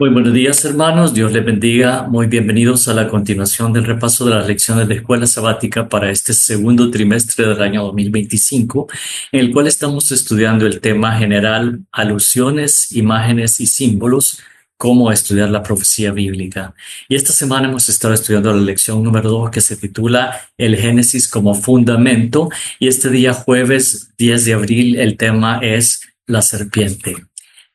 Muy buenos días, hermanos. Dios les bendiga. Muy bienvenidos a la continuación del repaso de las lecciones de escuela sabática para este segundo trimestre del año 2025, en el cual estamos estudiando el tema general, alusiones, imágenes y símbolos, cómo estudiar la profecía bíblica. Y esta semana hemos estado estudiando la lección número 2, que se titula El Génesis como fundamento. Y este día, jueves 10 de abril, el tema es la serpiente.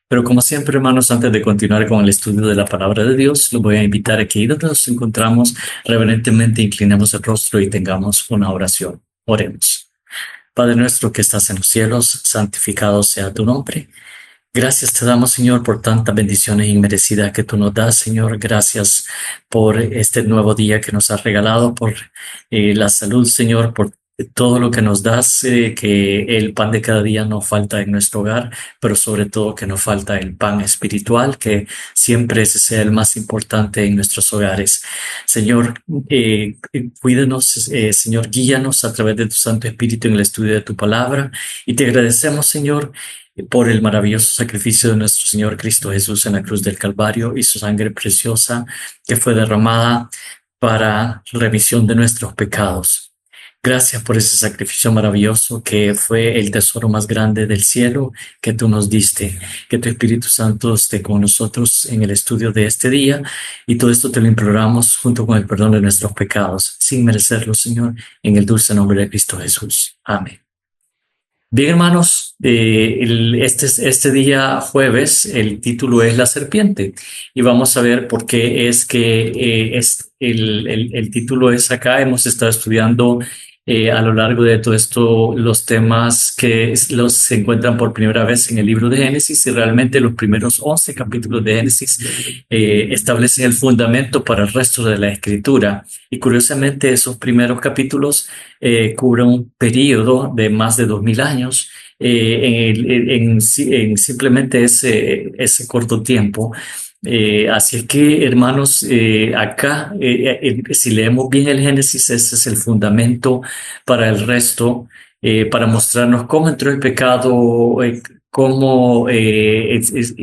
Pero como siempre, hermanos, antes de continuar con el estudio de la palabra de Dios, los voy a invitar a que ahí donde nos encontramos, reverentemente inclinemos el rostro y tengamos una oración. Oremos. Padre nuestro que estás en los cielos, santificado sea tu nombre. Gracias te damos, Señor, por tantas bendiciones inmerecidas que tú nos das, Señor. Gracias por este nuevo día que nos has regalado, por la salud, Señor, por todo lo que nos das, que el pan de cada día no falta en nuestro hogar, pero sobre todo que no falta el pan espiritual, que siempre ese sea el más importante en nuestros hogares. Señor, cuídanos, Señor, guíanos a través de tu Santo Espíritu en el estudio de tu palabra. Y te agradecemos, Señor, por el maravilloso sacrificio de nuestro Señor Cristo Jesús en la cruz del Calvario y su sangre preciosa que fue derramada para remisión de nuestros pecados. Gracias por ese sacrificio maravilloso que fue el tesoro más grande del cielo que tú nos diste. Que tu Espíritu Santo esté con nosotros en el estudio de este día, y todo esto te lo imploramos junto con el perdón de nuestros pecados, sin merecerlo, Señor, en el dulce nombre de Cristo Jesús. Amén. Bien, hermanos, este día jueves el título es La serpiente, y vamos a ver por qué es que el título es acá. Hemos estado estudiando a lo largo de todo esto los temas que se encuentran por primera vez en el libro de Génesis, y realmente los primeros 11 capítulos de Génesis establecen el fundamento para el resto de la escritura. Y curiosamente esos primeros capítulos cubren un periodo de más de 2000 años. En simplemente ese corto tiempo. Así es que, hermanos, acá, si leemos bien el Génesis, ese es el fundamento para el resto, para mostrarnos cómo entró el pecado, cómo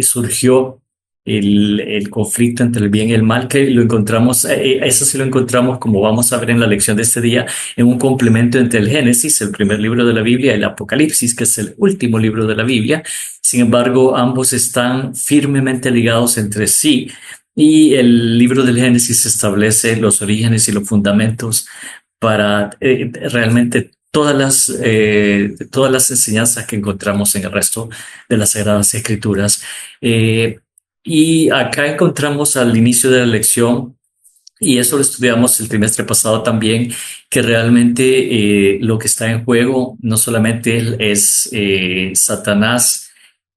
surgió el conflicto entre el bien y el mal, que lo encontramos, eso sí lo encontramos, como vamos a ver en la lección de este día, en un complemento entre el Génesis, el primer libro de la Biblia, y el Apocalipsis, que es el último libro de la Biblia. Sin embargo, ambos están firmemente ligados entre sí, y el libro del Génesis establece los orígenes y los fundamentos para realmente todas las enseñanzas que encontramos en el resto de las Sagradas Escrituras. Y acá encontramos al inicio de la lección, y eso lo estudiamos el trimestre pasado también, que realmente lo que está en juego no solamente es Satanás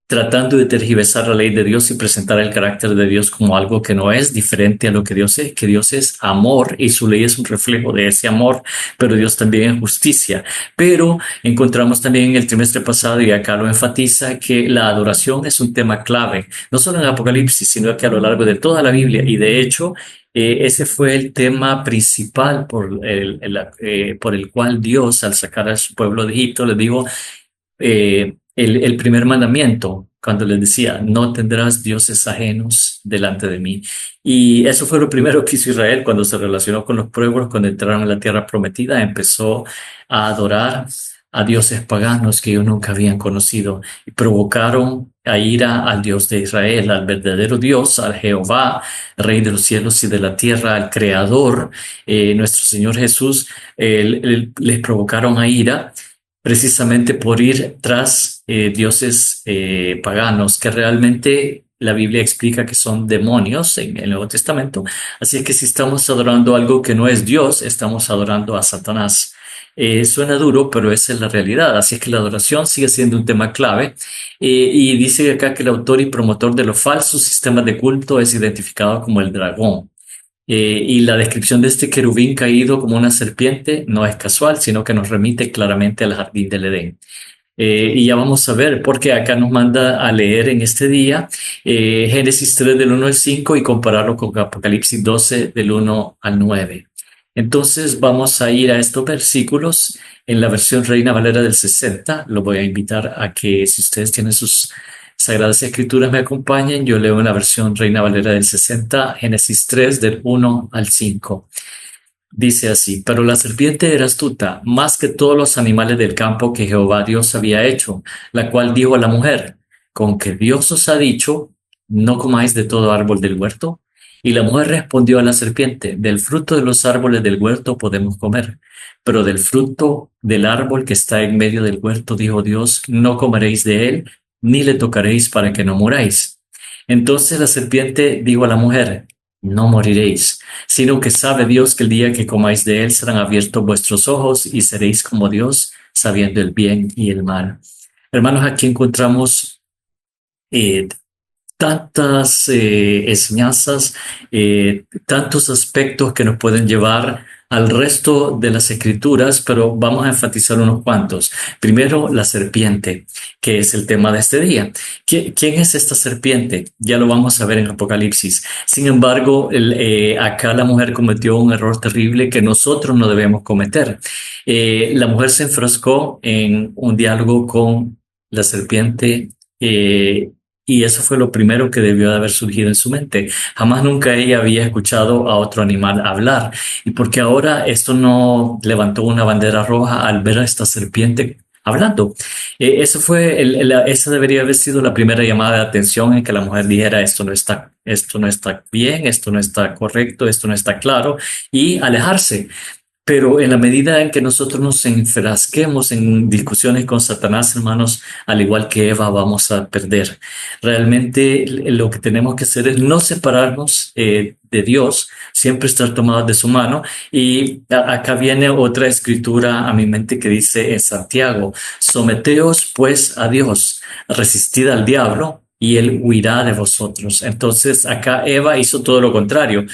tratando de tergiversar la ley de Dios y presentar el carácter de Dios como algo que no es diferente a lo que Dios es, que Dios es amor y su ley es un reflejo de ese amor, pero Dios también es justicia. Pero encontramos también en el trimestre pasado, y acá lo enfatiza, que la adoración es un tema clave, no solo en Apocalipsis, sino que a lo largo de toda la Biblia. Y de hecho, ese fue el tema principal por el cual Dios, al sacar a su pueblo de Egipto, les dijo, el primer mandamiento, cuando les decía, no tendrás dioses ajenos delante de mí. Y eso fue lo primero que hizo Israel cuando se relacionó con los pueblos, cuando entraron en la tierra prometida. Empezó a adorar a dioses paganos que ellos nunca habían conocido, y provocaron a ira al Dios de Israel, al verdadero Dios, al Jehová, Rey de los cielos y de la tierra, al Creador, nuestro Señor Jesús. Les provocaron a ira precisamente por ir tras dioses paganos, que realmente la Biblia explica que son demonios en el Nuevo Testamento. Así es que si estamos adorando algo que no es Dios, estamos adorando a Satanás. Suena duro, pero esa es la realidad. Así es que la adoración sigue siendo un tema clave. Y dice acá que el autor y promotor de los falsos sistemas de culto es identificado como el dragón. Y la descripción de este querubín caído como una serpiente no es casual, sino que nos remite claramente al jardín del Edén. Y ya vamos a ver, porque acá nos manda a leer en este día Génesis 3 del 1 al 5 y compararlo con Apocalipsis 12 del 1 al 9. Entonces vamos a ir a estos versículos en la versión Reina Valera del 60. Lo voy a invitar a que, si ustedes tienen sus Sagradas Escrituras me acompañen. Yo leo en la versión Reina Valera del 60, Génesis 3, del 1 al 5. Dice así: pero la serpiente era astuta, más que todos los animales del campo que Jehová Dios había hecho, la cual dijo a la mujer: ¿con que Dios os ha dicho, no comáis de todo árbol del huerto? Y la mujer respondió a la serpiente: del fruto de los árboles del huerto podemos comer, pero del fruto del árbol que está en medio del huerto, dijo Dios, no comeréis de él, ni le tocaréis para que no muráis. Entonces la serpiente dijo a la mujer: no moriréis, sino que sabe Dios que el día que comáis de él serán abiertos vuestros ojos y seréis como Dios, sabiendo el bien y el mal. Hermanos, aquí encontramos eh, tantas enseñanzas, tantos aspectos que nos pueden llevar al resto de las escrituras, pero vamos a enfatizar unos cuantos. Primero, la serpiente, que es el tema de este día. ¿Quién es esta serpiente? Ya lo vamos a ver en Apocalipsis. Sin embargo, acá la mujer cometió un error terrible que nosotros no debemos cometer. La mujer se enfrascó en un diálogo con la serpiente. Y eso fue lo primero que debió de haber surgido en su mente. Jamás nunca ella había escuchado a otro animal hablar. Y porque ahora esto no levantó una bandera roja al ver a esta serpiente hablando. Eso fue esa debería haber sido la primera llamada de atención en que la mujer dijera: esto no está bien, esto no está correcto, esto no está claro, y alejarse. Pero en la medida en que nosotros nos enfrasquemos en discusiones con Satanás, hermanos, al igual que Eva, vamos a perder. Realmente lo que tenemos que hacer es no separarnos de Dios, siempre estar tomados de su mano. Y acá viene otra escritura a mi mente que dice en Santiago: someteos pues a Dios, resistid al diablo y él huirá de vosotros. Entonces acá Eva hizo todo lo contrario,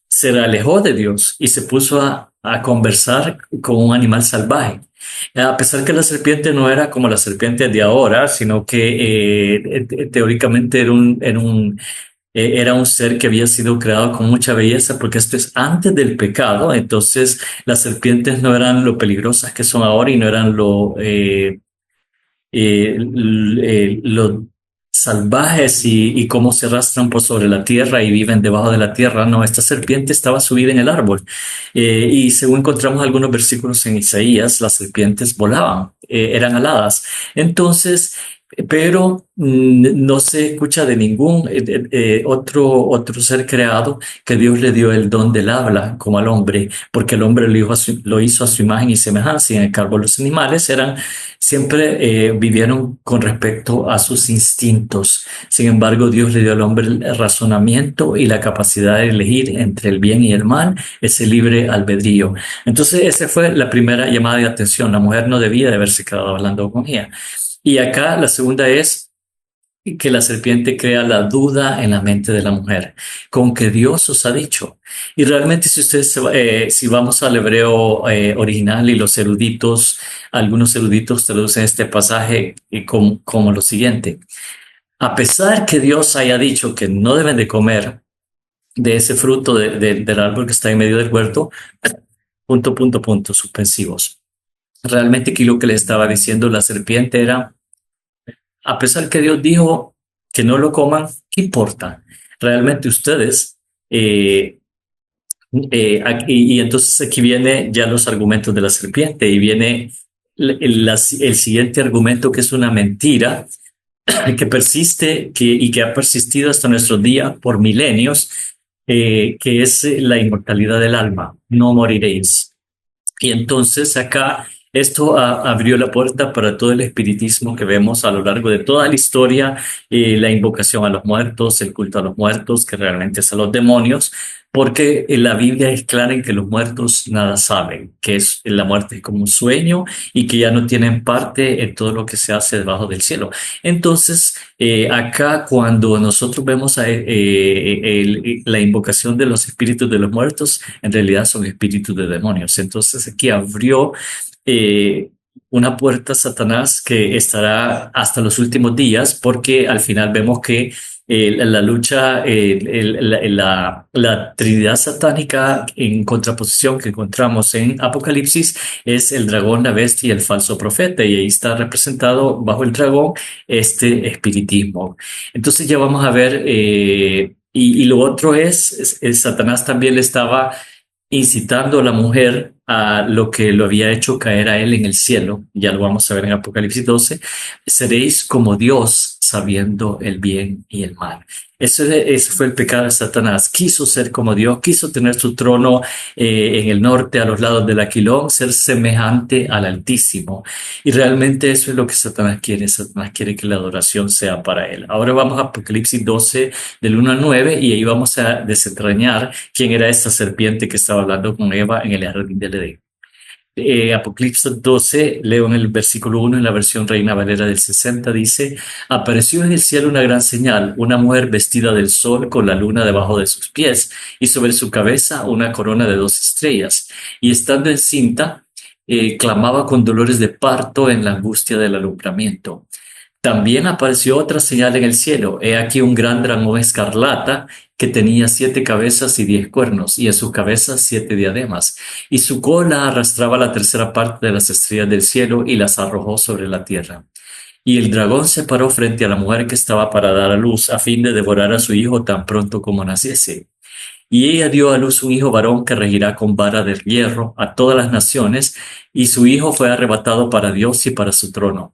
se alejó de Dios y se puso a conversar con un animal salvaje. A pesar que la serpiente no era como la serpiente de ahora, sino que teóricamente era un ser que había sido creado con mucha belleza, porque esto es antes del pecado. Entonces las serpientes no eran lo peligrosas que son ahora y no eran los salvajes y cómo se arrastran por sobre la tierra y viven debajo de la tierra. No, esta serpiente estaba subida en el árbol. Y según encontramos algunos versículos en Isaías, las serpientes volaban, eran aladas. Entonces, pero no se escucha de ningún otro ser creado que Dios le dio el don del habla como al hombre, porque el hombre lo hizo a su imagen y semejanza. Y en el cambio los animales siempre vivieron con respecto a sus instintos. Sin embargo, Dios le dio al hombre el razonamiento y la capacidad de elegir entre el bien y el mal, ese libre albedrío. Entonces, esa fue la primera llamada de atención. La mujer no debía de haberse quedado hablando con ella. Y acá la segunda es que la serpiente crea la duda en la mente de la mujer, con que Dios os ha dicho. Y realmente si vamos al hebreo original, y algunos eruditos traducen este pasaje como lo siguiente: a pesar que Dios haya dicho que no deben de comer de ese fruto del árbol que está en medio del huerto, punto, punto, punto, suspensivos. Realmente aquí lo que le estaba diciendo la serpiente era: a pesar que Dios dijo que no lo coman, ¿qué importa? Realmente ustedes, y entonces aquí viene ya los argumentos de la serpiente y viene el siguiente argumento, que es una mentira que persiste y que ha persistido hasta nuestros días por milenios, que es la inmortalidad del alma: no moriréis. Y entonces acá esto abrió la puerta para todo el espiritismo que vemos a lo largo de toda la historia, la invocación a los muertos, el culto a los muertos, que realmente es a los demonios, porque la Biblia es clara en que los muertos nada saben, que la muerte es como un sueño y que ya no tienen parte en todo lo que se hace debajo del cielo. Entonces, acá cuando nosotros vemos la invocación de los espíritus de los muertos, en realidad son espíritus de demonios. Entonces aquí abrió eh, una puerta a Satanás que estará hasta los últimos días, porque al final vemos que la lucha, la Trinidad satánica en contraposición que encontramos en Apocalipsis es el dragón, la bestia y el falso profeta, y ahí está representado bajo el dragón este espiritismo. Entonces ya vamos a ver, y lo otro Satanás también le estaba incitando a la mujer a lo que lo había hecho caer a él en el cielo. Ya lo vamos a ver en Apocalipsis 12. Seréis como Dios sabiendo el bien y el mal. Ese fue el pecado de Satanás. Quiso ser como Dios, quiso tener su trono en el norte, a los lados del Aquilón, ser semejante al Altísimo. Y realmente eso es lo que Satanás quiere. Satanás quiere que la adoración sea para él. Ahora vamos a Apocalipsis 12, del 1 al 9, y ahí vamos a desentrañar quién era esta serpiente que estaba hablando con Eva en el jardín del Edén. Apocalipsis 12, leo en el versículo 1 en la versión Reina Valera del 60, dice: apareció en el cielo una gran señal, una mujer vestida del sol con la luna debajo de sus pies y sobre su cabeza una corona de 2 estrellas. Y estando encinta, clamaba con dolores de parto en la angustia del alumbramiento. También apareció otra señal en el cielo. He aquí un gran dragón escarlata que tenía 7 cabezas y 10 cuernos, y en sus cabezas 7 diademas. Y su cola arrastraba la tercera parte de las estrellas del cielo y las arrojó sobre la tierra. Y el dragón se paró frente a la mujer que estaba para dar a luz, a fin de devorar a su hijo tan pronto como naciese. Y ella dio a luz un hijo varón que regirá con vara de hierro a todas las naciones, y su hijo fue arrebatado para Dios y para su trono.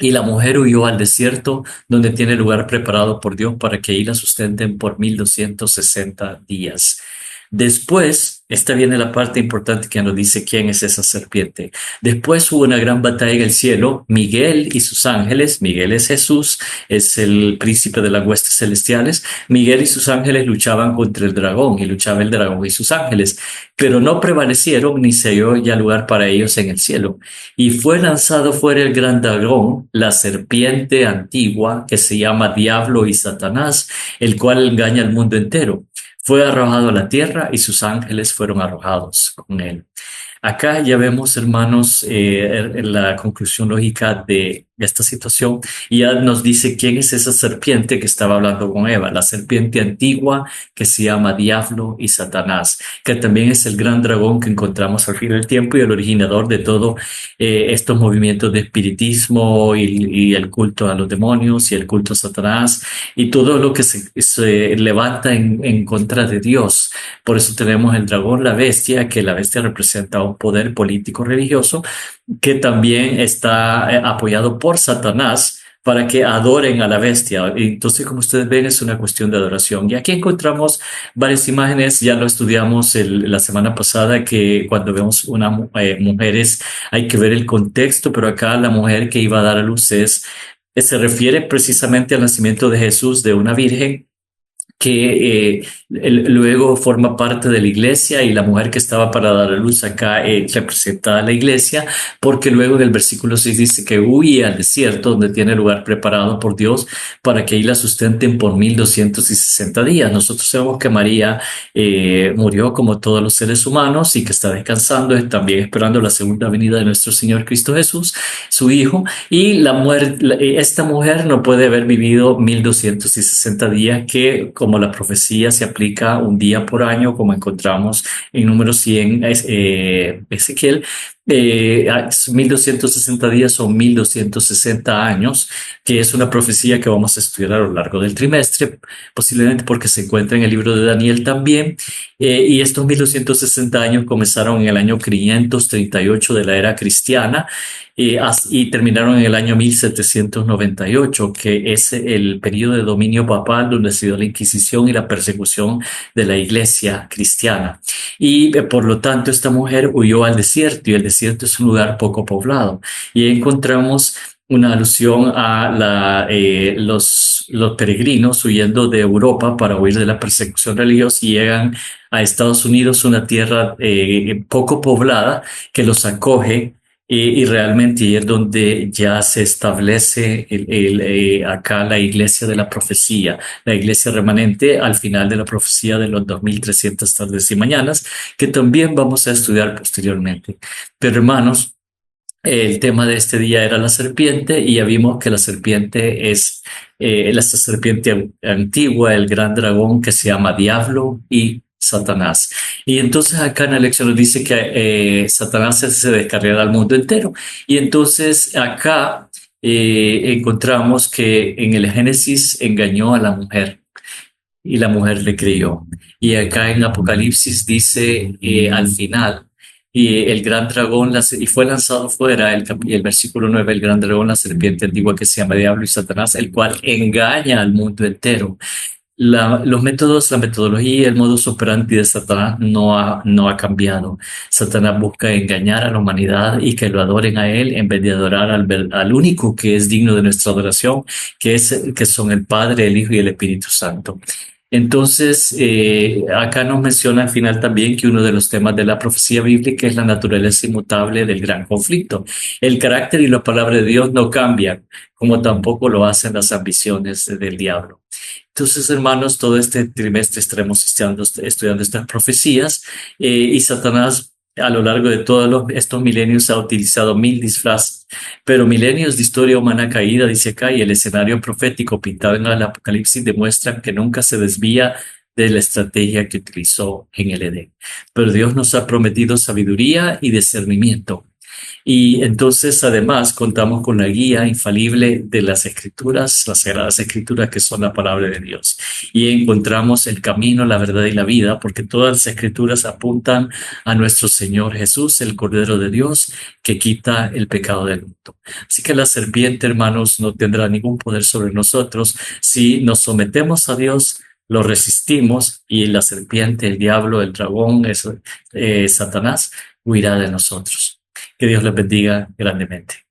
Y la mujer huyó al desierto, donde tiene lugar preparado por Dios para que ahí la sustenten por 1260 días. Después, esta viene la parte importante que nos dice quién es esa serpiente. Después hubo una gran batalla en el cielo. Miguel y sus ángeles, Miguel es Jesús, es el príncipe de las huestes celestiales. Miguel y sus ángeles luchaban contra el dragón, y luchaba el dragón y sus ángeles, pero no prevalecieron, ni se halló ya lugar para ellos en el cielo. Y fue lanzado fuera el gran dragón, la serpiente antigua, que se llama Diablo y Satanás, el cual engaña al mundo entero. Fue arrojado a la tierra y sus ángeles fueron arrojados con él. Acá ya vemos, hermanos, la conclusión lógica de esta situación, y ya nos dice quién es esa serpiente que estaba hablando con Eva, la serpiente antigua que se llama Diablo y Satanás, que también es el gran dragón que encontramos al fin del tiempo y el originador de todo estos movimientos de espiritismo y el culto a los demonios y el culto a Satanás y todo lo que se levanta en contra de Dios. Por eso tenemos el dragón, la bestia, que la bestia representa un poder político religioso que también está apoyado por Satanás para que adoren a la bestia. Entonces, como ustedes ven, es una cuestión de adoración. Y aquí encontramos varias imágenes, ya lo estudiamos la semana pasada, que cuando vemos mujeres hay que ver el contexto, pero acá la mujer que iba a dar a luz se refiere precisamente al nacimiento de Jesús de una virgen que luego forma parte de la iglesia, y la mujer que estaba para dar a luz acá representa a la iglesia, porque luego en el versículo 6 dice que huye al desierto donde tiene lugar preparado por Dios para que ahí la sustenten por 1260 días. Nosotros sabemos que María murió como todos los seres humanos y que está descansando, también esperando la segunda venida de nuestro Señor Cristo Jesús, su Hijo, y esta mujer no puede haber vivido 1260 días, que como la profecía se aplica un día por año, como encontramos en número 100, Ezequiel. 1260 días son 1260 años, que es una profecía que vamos a estudiar a lo largo del trimestre, posiblemente porque se encuentra en el libro de Daniel también. Y estos 1260 años comenzaron en el año 538 de la era cristiana, y terminaron en el año 1798, que es el periodo de dominio papal donde se dio la Inquisición y la persecución de la iglesia cristiana. Y por lo tanto esta mujer huyó al desierto, y el desierto es un lugar poco poblado. Y ahí encontramos una alusión a los peregrinos huyendo de Europa para huir de la persecución religiosa, y llegan a Estados Unidos, una tierra poco poblada que los acoge. Y realmente ahí es donde ya se establece acá la iglesia de la profecía, la iglesia remanente al final de la profecía de los 2300 tardes y mañanas, que también vamos a estudiar posteriormente. Pero hermanos, El tema de este día era la serpiente y ya vimos que la serpiente es la serpiente antigua, el gran dragón que se llama Diablo y Satanás. Y entonces acá en la lección nos dice que Satanás se descargará al mundo entero. Y entonces acá encontramos que en el Génesis engañó a la mujer y la mujer le creyó. Y acá en Apocalipsis dice al final, y el gran dragón, y fue lanzado fuera, el versículo 9 el gran dragón, la serpiente antigua que se llama Diablo y Satanás, el cual engaña al mundo entero. Los métodos, la metodología y el modus operandi de Satanás no ha cambiado. Satanás busca engañar a la humanidad y que lo adoren a él en vez de adorar al único que es digno de nuestra adoración, que son el Padre, el Hijo y el Espíritu Santo. Entonces, acá nos menciona al final también que uno de los temas de la profecía bíblica es la naturaleza inmutable del gran conflicto. El carácter y la palabra de Dios no cambian, como tampoco lo hacen las ambiciones del diablo. Entonces, hermanos, todo este trimestre estaremos estudiando estas profecías y Satanás a lo largo de todos estos milenios ha utilizado 1000 disfraces, pero milenios de historia humana caída, dice acá, y el escenario profético pintado en el Apocalipsis demuestran que nunca se desvía de la estrategia que utilizó en el Edén. Pero Dios nos ha prometido sabiduría y discernimiento. Y entonces, además, contamos con la guía infalible de las Escrituras, las Sagradas Escrituras, que son la palabra de Dios. Y encontramos el camino, la verdad y la vida, porque todas las Escrituras apuntan a nuestro Señor Jesús, el Cordero de Dios, que quita el pecado del mundo. Así que la serpiente, hermanos, no tendrá ningún poder sobre nosotros si nos sometemos a Dios. Lo resistimos y la serpiente, el diablo, el dragón, Satanás, huirá de nosotros. Que Dios les bendiga grandemente.